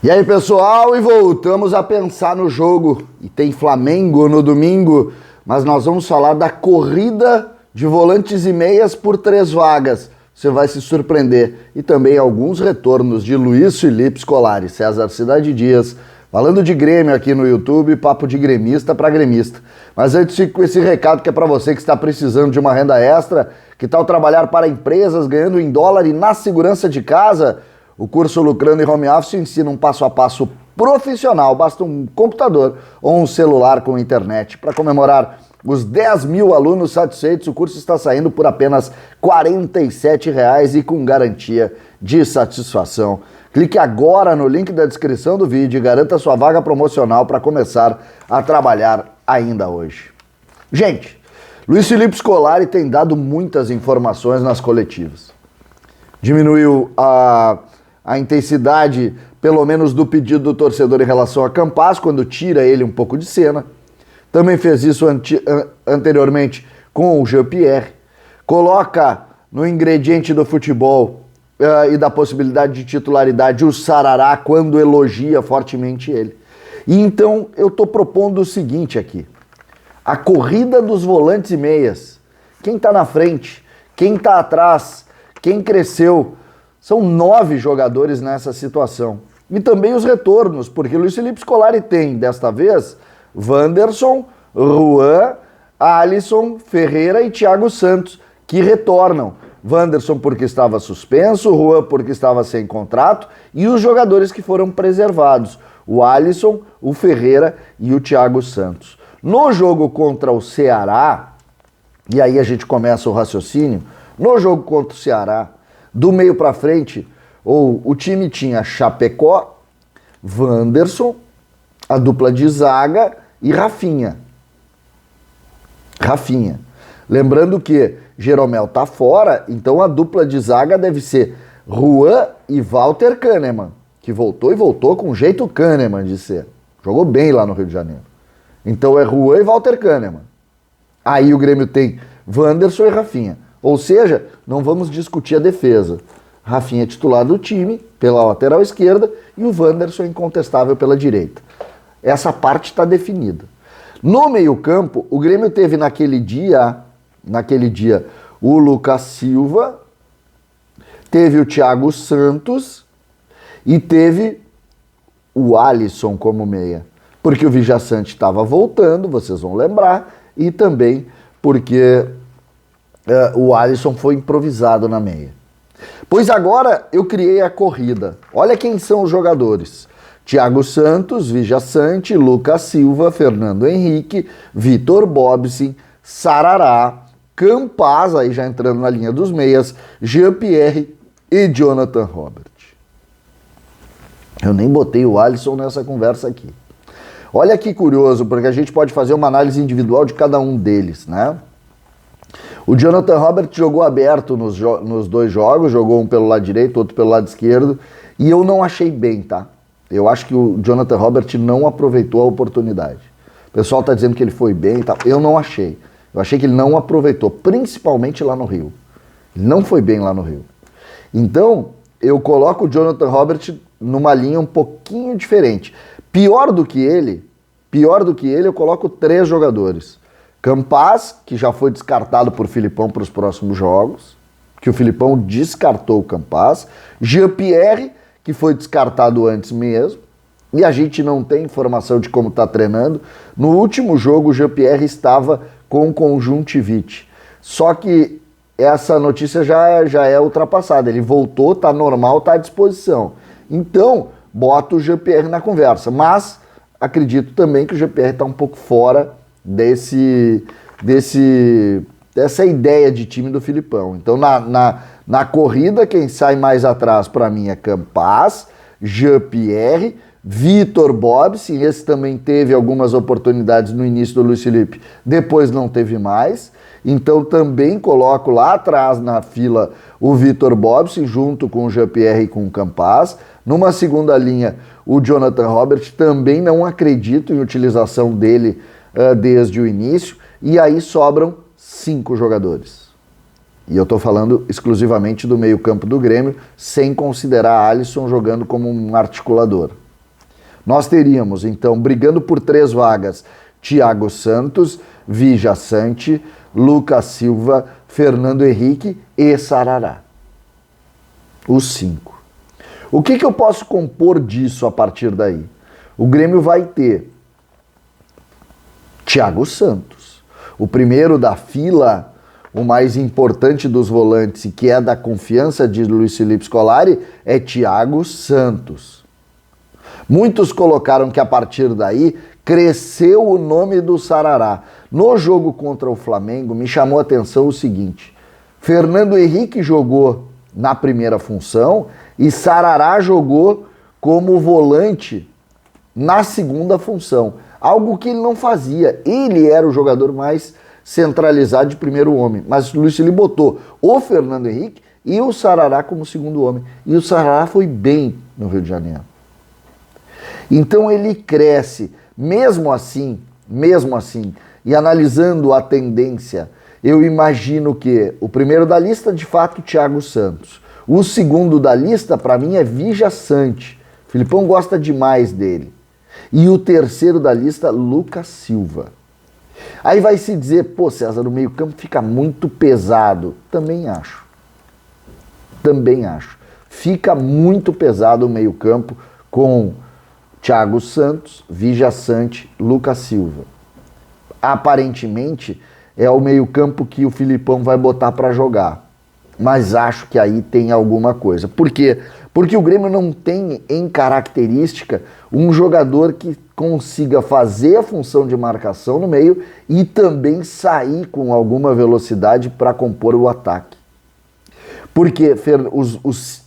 E aí, pessoal, e voltamos a pensar no jogo. E tem Flamengo no domingo, mas nós vamos falar da corrida de volantes e meias por 3 vagas. Você vai se surpreender. E também alguns retornos de Luiz Felipe Scolari, César Cidade Dias, falando de Grêmio aqui no YouTube, papo de gremista para gremista. Mas antes fico com esse recado que é para você que está precisando de uma renda extra, que tal trabalhar para empresas ganhando em dólar e na segurança de casa? O curso Lucrando em Home Office ensina um passo a passo profissional. Basta um computador ou um celular com internet. Para comemorar os 10 mil alunos satisfeitos, o curso está saindo por apenas R$ 47,00 e com garantia de satisfação. Clique agora no link da descrição do vídeo e garanta sua vaga promocional para começar a trabalhar ainda hoje. Gente, Luiz Felipe Scolari tem dado muitas informações nas coletivas. Diminuiu a intensidade, pelo menos do pedido do torcedor em relação a Campaz, quando tira ele um pouco de cena. Também fez isso anteriormente com o Jean-Pierre. Coloca no ingrediente do futebol e da possibilidade de titularidade o Sarará quando elogia fortemente ele. E então eu estou propondo o seguinte aqui. A corrida dos volantes e meias. Quem está na frente? Quem está atrás? Quem cresceu? São 9 jogadores nessa situação. E também os retornos, porque Luiz Felipe Scolari tem, desta vez, Wanderson, Juan, Alisson, Ferreira e Thiago Santos, que retornam. Wanderson porque estava suspenso, Juan porque estava sem contrato, e os jogadores que foram preservados, o Alisson, o Ferreira e o Thiago Santos. No jogo contra o Ceará, e aí a gente começa o raciocínio, no jogo contra o Ceará, do meio para frente, o time tinha Chapecó, Wanderson, a dupla de zaga e Rafinha. Lembrando que Jeromel tá fora, então a dupla de zaga deve ser Juan e Walter Kahneman, que voltou com jeito Kahneman de ser. Jogou bem lá no Rio de Janeiro. Então é Juan e Walter Kahneman. Aí o Grêmio tem Wanderson e Rafinha. Ou seja, não vamos discutir a defesa. Rafinha é titular do time, pela lateral esquerda, e o Wanderson é incontestável pela direita. Essa parte está definida. No meio-campo, o Grêmio teve naquele dia, o Lucas Silva, teve o Thiago Santos e teve o Alisson como meia. Porque o Vijaçante estava voltando, vocês vão lembrar, e também porque o Alisson foi improvisado na meia. Pois agora eu criei a corrida. Olha quem são os jogadores. Thiago Santos, Vijaçante, Lucas Silva, Fernando Henrique, Vitor Bobsin, Sarará, Campaz, aí já entrando na linha dos meias, Jean-Pierre e Jonathan Robert. Eu nem botei o Alisson nessa conversa aqui. Olha que curioso, porque a gente pode fazer uma análise individual de cada um deles, né? O Jonathan Robert jogou aberto nos 2 jogos, jogou um pelo lado direito, outro pelo lado esquerdo, e eu não achei bem, tá? Eu acho que o Jonathan Robert não aproveitou a oportunidade. O pessoal tá dizendo que ele foi bem e tal, eu não achei. Eu achei que ele não aproveitou, principalmente lá no Rio. Ele não foi bem lá no Rio. Então, eu coloco o Jonathan Robert numa linha um pouquinho diferente. Pior do que ele, eu coloco 3 jogadores. Campaz, que já foi descartado por Filipão para os próximos jogos, que o Filipão descartou o Campaz. Jean-Pierre, que foi descartado antes mesmo, e a gente não tem informação de como está treinando. No último jogo, o Jean-Pierre estava com conjuntivite. Só que essa notícia já é ultrapassada. Ele voltou, está normal, está à disposição. Então, bota o Jean-Pierre na conversa. Mas acredito também que o Jean-Pierre está um pouco fora dessa ideia de time do Filipão. Então, na corrida, quem sai mais atrás para mim é Campaz, Jean-Pierre, Vitor Bobsin, esse também teve algumas oportunidades no início do Luiz Felipe, depois não teve mais. Então também coloco lá atrás na fila o Vitor Bobsin, junto com o Jean-Pierre e com o Campaz. Numa segunda linha, o Jonathan Robert, também não acredito em utilização dele desde o início, e aí sobram 5 jogadores. E eu estou falando exclusivamente do meio-campo do Grêmio, sem considerar Alisson jogando como um articulador. nós teríamos, então, brigando por 3 vagas, Thiago Santos, Vija Sante, Lucas Silva, Fernando Henrique e Sarará. Os 5. O que eu posso compor disso a partir daí? O Grêmio vai ter Thiago Santos, o primeiro da fila, o mais importante dos volantes e que é da confiança de Luiz Felipe Scolari, é Thiago Santos. Muitos colocaram que a partir daí cresceu o nome do Sarará. No jogo contra o Flamengo me chamou a atenção o seguinte: Fernando Henrique jogou na primeira função e Sarará jogou como volante na segunda função, algo que ele não fazia. Ele era o jogador mais centralizado de primeiro homem, mas o Luiz Felipe botou o Fernando Henrique e o Sarará como segundo homem, e o Sarará foi bem no Rio de Janeiro. Então ele cresce, mesmo assim, e analisando a tendência, eu imagino que o primeiro da lista, de fato, Thiago Santos. O segundo da lista, para mim, é Vija Sante. O Filipão gosta demais dele. E o terceiro da lista, Lucas Silva. Aí vai se dizer, pô, César, o meio-campo fica muito pesado. Também acho. Fica muito pesado o meio-campo com Thiago Santos, Vija Sante, Lucas Silva. Aparentemente, é o meio-campo que o Filipão vai botar para jogar. Mas acho que aí tem alguma coisa. Por quê? Porque o Grêmio não tem em característica um jogador que consiga fazer a função de marcação no meio e também sair com alguma velocidade para compor o ataque. Porque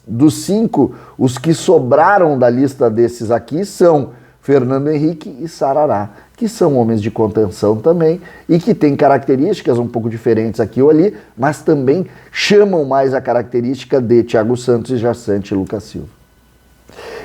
dos 5, os que sobraram da lista desses aqui são Fernando Henrique e Sarará, que são homens de contenção também e que têm características um pouco diferentes aqui ou ali, mas também chamam mais a característica de Thiago Santos, Vija Sante e Lucas Silva.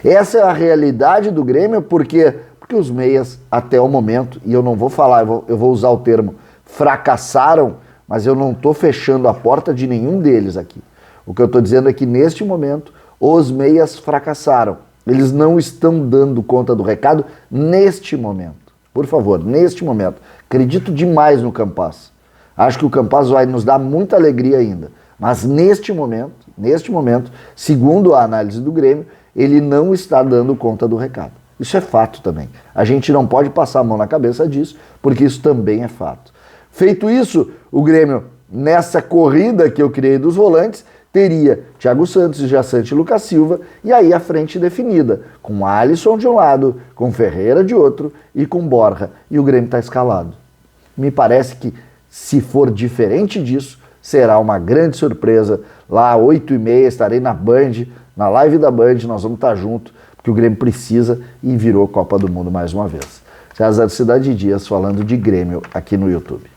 Essa é a realidade do Grêmio, porque os meias, até o momento, e eu não vou falar, eu vou usar o termo fracassaram, mas eu não estou fechando a porta de nenhum deles aqui. O que eu estou dizendo é que neste momento os meias fracassaram. Eles não estão dando conta do recado neste momento. Por favor, neste momento. Acredito demais no Campaz. Acho que o Campaz vai nos dar muita alegria ainda. Mas neste momento, segundo a análise do Grêmio, ele não está dando conta do recado. Isso é fato também. A gente não pode passar a mão na cabeça disso, porque isso também é fato. Feito isso, o Grêmio, nessa corrida que eu criei dos volantes, teria Thiago Santos, Vija Sante e Lucas Silva, e aí a frente definida, com Alisson de um lado, com Ferreira de outro e com Borja. E o Grêmio está escalado. Me parece que, se for diferente disso, será uma grande surpresa. Lá, 8h30, estarei na Band, na live da Band, nós vamos estar juntos, porque o Grêmio precisa e virou Copa do Mundo mais uma vez. César Cidade Dias falando de Grêmio aqui no YouTube.